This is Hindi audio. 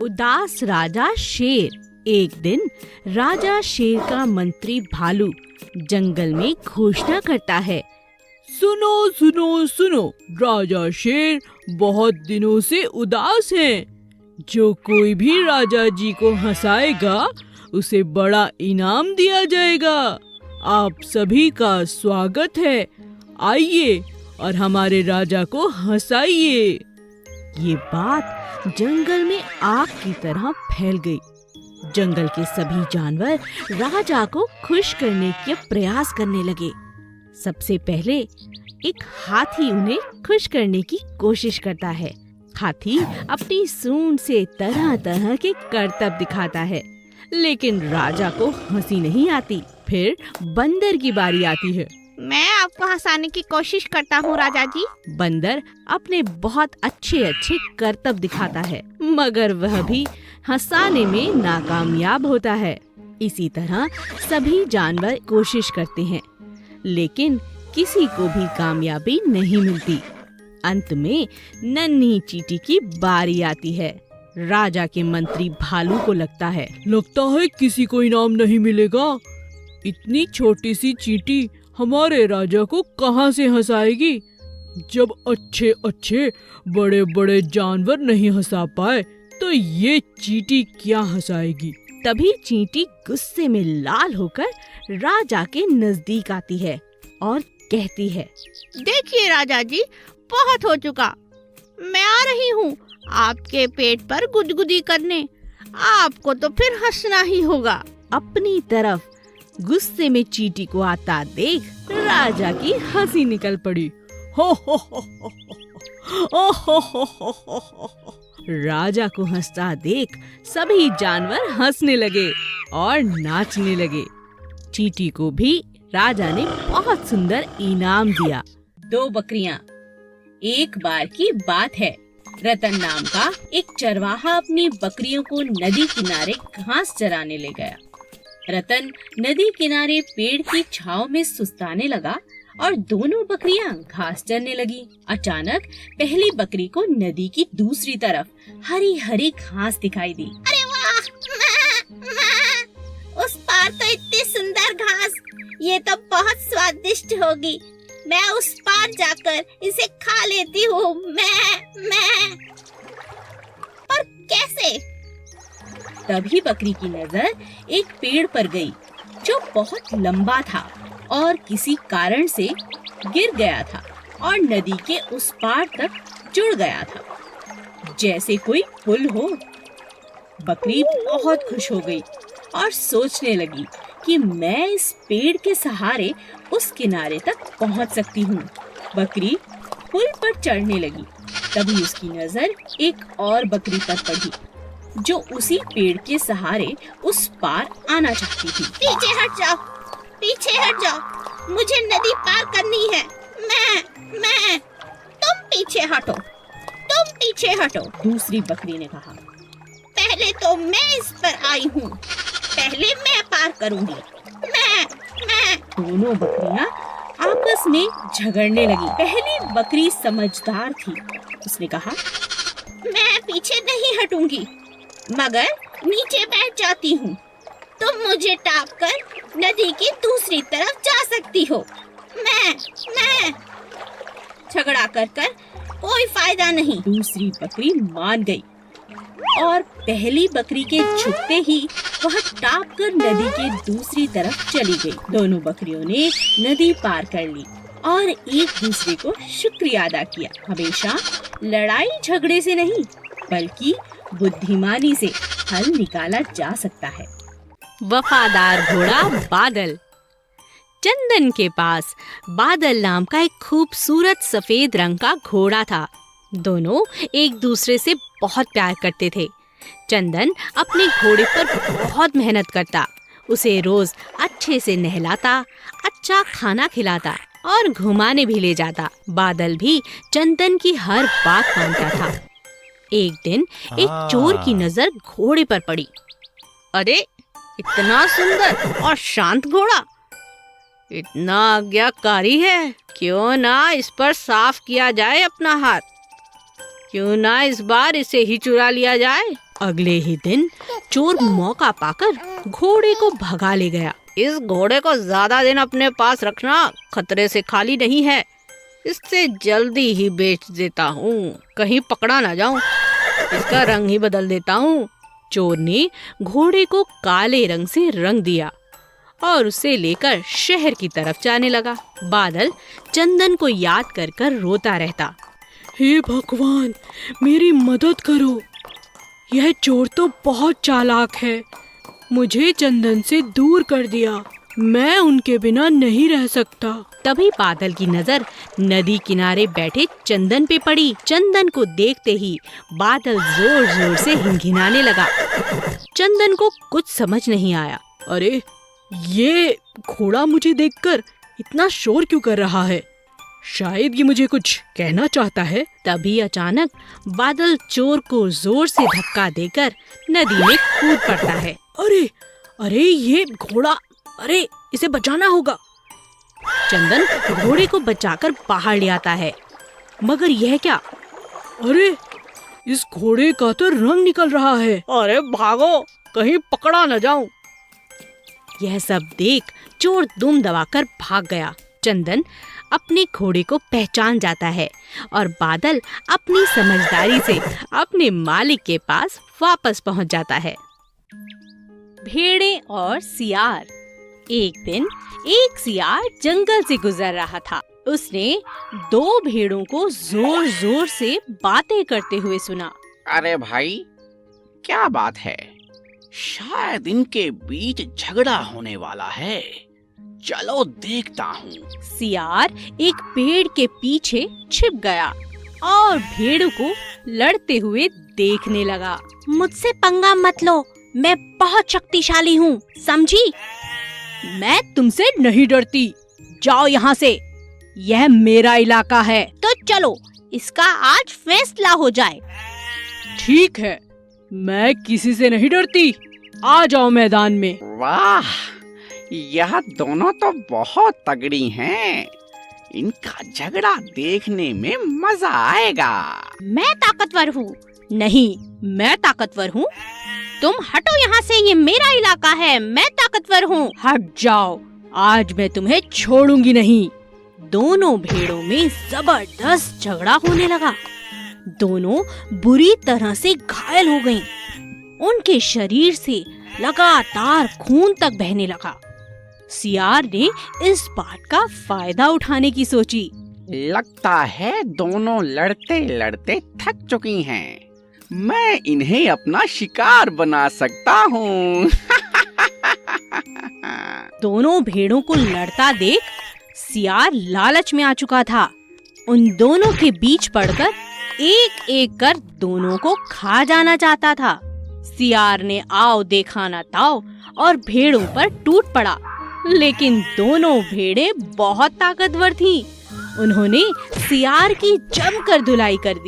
उदास राजा शेर। एक दिन राजा शेर का मंत्री भालू जंगल में घोषणा करता है। सुनो सुनो सुनो, राजा शेर बहुत दिनों से उदास हैं। जो कोई भी राजा जी को हंसाएगा उसे बड़ा इनाम दिया जाएगा। आप सभी का स्वागत है, आइए और हमारे राजा को हंसाइए। ये बात जंगल में आग की तरह फैल गई। जंगल के सभी जानवर राजा को खुश करने के प्रयास करने लगे। सबसे पहले एक हाथी उन्हें खुश करने की कोशिश करता है। हाथी अपनी सूंड से तरह तरह के करतब दिखाता है, लेकिन राजा को हंसी नहीं आती। फिर बंदर की बारी आती है। मैं आपको हंसाने की कोशिश करता हूँ राजा जी। बंदर अपने बहुत अच्छे अच्छे करतब दिखाता है, मगर वह भी हंसाने में नाकामयाब होता है। इसी तरह सभी जानवर कोशिश करते हैं, लेकिन किसी को भी कामयाबी नहीं मिलती। अंत में नन्ही चींटी की बारी आती है। राजा के मंत्री भालू को लगता है किसी को इनाम नहीं मिलेगा। इतनी छोटी सी चींटी हमारे राजा को कहाँ से हंसाएगी। जब अच्छे अच्छे बड़े बड़े जानवर नहीं हंसा पाए तो ये चींटी क्या हंसाएगी। तभी चींटी गुस्से में लाल होकर राजा के नजदीक आती है और कहती है, देखिए राजा जी, बहुत हो चुका। मैं आ रही हूँ आपके पेट पर गुदगुदी करने। आपको तो फिर हंसना ही होगा। अपनी तरफ गुस्से में चींटी को आता देख राजा की हंसी निकल पड़ी। हो हो हो हो हो हो हो हो हो। राजा को हंसता देख सभी जानवर हंसने लगे और नाचने लगे। चींटी को भी राजा ने बहुत सुंदर इनाम दिया। 2 बकरियां। एक बार की बात है, रतन नाम का एक चरवाहा अपनी बकरियों को नदी किनारे घास चराने ले गया। रतन नदी किनारे पेड़ की छांव में सुस्ताने लगा और दोनों बकरियां घास चरने लगी। अचानक पहली बकरी को नदी की दूसरी तरफ हरी हरी घास दिखाई दी। अरे वाह, उस पार तो इतनी सुंदर घास, ये तो बहुत स्वादिष्ट होगी। मैं उस पार जाकर इसे खा लेती हूँ। मैं पर कैसे? तभी बकरी की नजर एक पेड़ पर गई जो बहुत लंबा था और किसी कारण से गिर गया था और नदी के उस पार तक जुड़ गया था, जैसे कोई पुल हो। बकरी बहुत खुश हो गई और सोचने लगी कि मैं इस पेड़ के सहारे उस किनारे तक पहुंच सकती हूँ। बकरी पुल पर चढ़ने लगी। तभी उसकी नजर एक और बकरी पर पड़ी जो उसी पेड़ के सहारे उस पार आना चाहती थी। पीछे हट जाओ, पीछे हट जाओ, मुझे नदी पार करनी है। मैं तुम पीछे हटो, तुम पीछे हटो। दूसरी बकरी ने कहा, पहले तो मैं इस पर आई हूँ, पहले मैं पार करूँगी। मैं दोनों बकरियां आपस में झगड़ने लगी। पहली बकरी समझदार थी। उसने कहा, मैं पीछे नहीं हटूंगी, मगर नीचे बैठ जाती हूँ। तुम मुझे टाप कर नदी की दूसरी तरफ जा सकती हो। मैं झगड़ा कर कोई फायदा नहीं। दूसरी बकरी मान गई और पहली बकरी के झुकते ही वह टाप कर नदी के दूसरी तरफ चली गई। दोनों बकरियों ने नदी पार कर ली और एक दूसरे को शुक्रिया अदा किया। हमेशा लड़ाई झगड़े से नहीं, बल्कि बुद्धिमानी से हल निकाला जा सकता है। वफादार घोड़ा बादल। चंदन के पास बादल नाम का एक खूबसूरत सफेद रंग का घोड़ा था। दोनों एक दूसरे से बहुत प्यार करते थे। चंदन अपने घोड़े पर बहुत मेहनत करता, उसे रोज अच्छे से नहलाता, अच्छा खाना खिलाता और घुमाने भी ले जाता। बादल भी चंदन की हर बात मानता था। एक दिन एक चोर की नजर घोड़े पर पड़ी। अरे, इतना सुंदर और शांत घोड़ा, इतना आज्ञाकारी है, क्यों ना इस पर साफ किया जाए अपना हाथ। क्यों ना इस बार इसे ही चुरा लिया जाए। अगले ही दिन चोर मौका पाकर घोड़े को भगा ले गया। इस घोड़े को ज्यादा दिन अपने पास रखना, खतरे से खाली नहीं है। इससे जल्दी ही बेच देता हूँ, कहीं पकड़ा ना जाऊं। इसका रंग ही बदल देता हूँ। चोर ने घोड़े को काले रंग से रंग दिया और उसे लेकर शहर की तरफ जाने लगा। बादल चंदन को याद कर कर रोता रहता। हे भगवान, मेरी मदद करो। यह चोर तो बहुत चालाक है, मुझे चंदन से दूर कर दिया। मैं उनके बिना नहीं रह सकता। तभी बादल की नजर नदी किनारे बैठे चंदन पे पड़ी। चंदन को देखते ही बादल जोर जोर से हिंहिनाने लगा। चंदन को कुछ समझ नहीं आया। अरे, ये घोड़ा मुझे देखकर इतना शोर क्यों कर रहा है? शायद ये मुझे कुछ कहना चाहता है। तभी अचानक बादल चोर को जोर से धक्का देकर नदी में कूद पड़ता है। अरे अरे, ये घोड़ा, अरे इसे बचाना होगा। चंदन घोड़े को बचाकर बाहर ले आता है, मगर यह क्या? अरे, इस घोड़े का तो रंग निकल रहा है। अरे भागो, कहीं पकड़ा न जाऊं। यह सब देख चोर दुम दबाकर भाग गया। चंदन अपने घोड़े को पहचान जाता है और बादल अपनी समझदारी से अपने मालिक के पास वापस पहुंच जाता है। भेड़ें और सियार। एक दिन एक सियार जंगल से गुजर रहा था। उसने दो भेड़ों को जोर जोर से बातें करते हुए सुना। अरे भाई, क्या बात है? शायद इनके बीच झगड़ा होने वाला है। चलो देखता हूँ। सियार एक पेड़ के पीछे छिप गया और भेड़ों को लड़ते हुए देखने लगा। मुझसे पंगा मत लो, मैं बहुत शक्तिशाली हूँ, समझी? मैं तुमसे नहीं डरती, जाओ यहाँ से, यह मेरा इलाका है। तो चलो, इसका आज फैसला हो जाए। ठीक है, मैं किसी से नहीं डरती। आ जाओ मैदान में। वाह, यह दोनों तो बहुत तगड़ी हैं। इनका झगड़ा देखने में मजा आएगा। मैं ताकतवर हूँ। नहीं, मैं ताकतवर हूँ। तुम हटो यहाँ से, ये मेरा इलाका है, मैं ताकतवर हूँ। हट जाओ, आज मैं तुम्हें छोड़ूंगी नहीं। दोनों भेड़ों में जबरदस्त झगड़ा होने लगा। दोनों बुरी तरह से घायल हो गईं। उनके शरीर से लगातार खून तक बहने लगा। सियार ने इस बात का फायदा उठाने की सोची। लगता है दोनों लड़ते लड़ते थक चुकी हैं। मैं इन्हें अपना शिकार बना सकता हूँ। दोनों भेड़ों को लड़ता देख सियार लालच में आ चुका था। उन दोनों के बीच पड़कर एक एक कर दोनों को खा जाना चाहता था। सियार ने आओ देखा ना ताओ और भेड़ों पर टूट पड़ा, लेकिन दोनों भेड़ें बहुत ताकतवर थीं। उन्होंने सियार की जमकर धुलाई कर दी।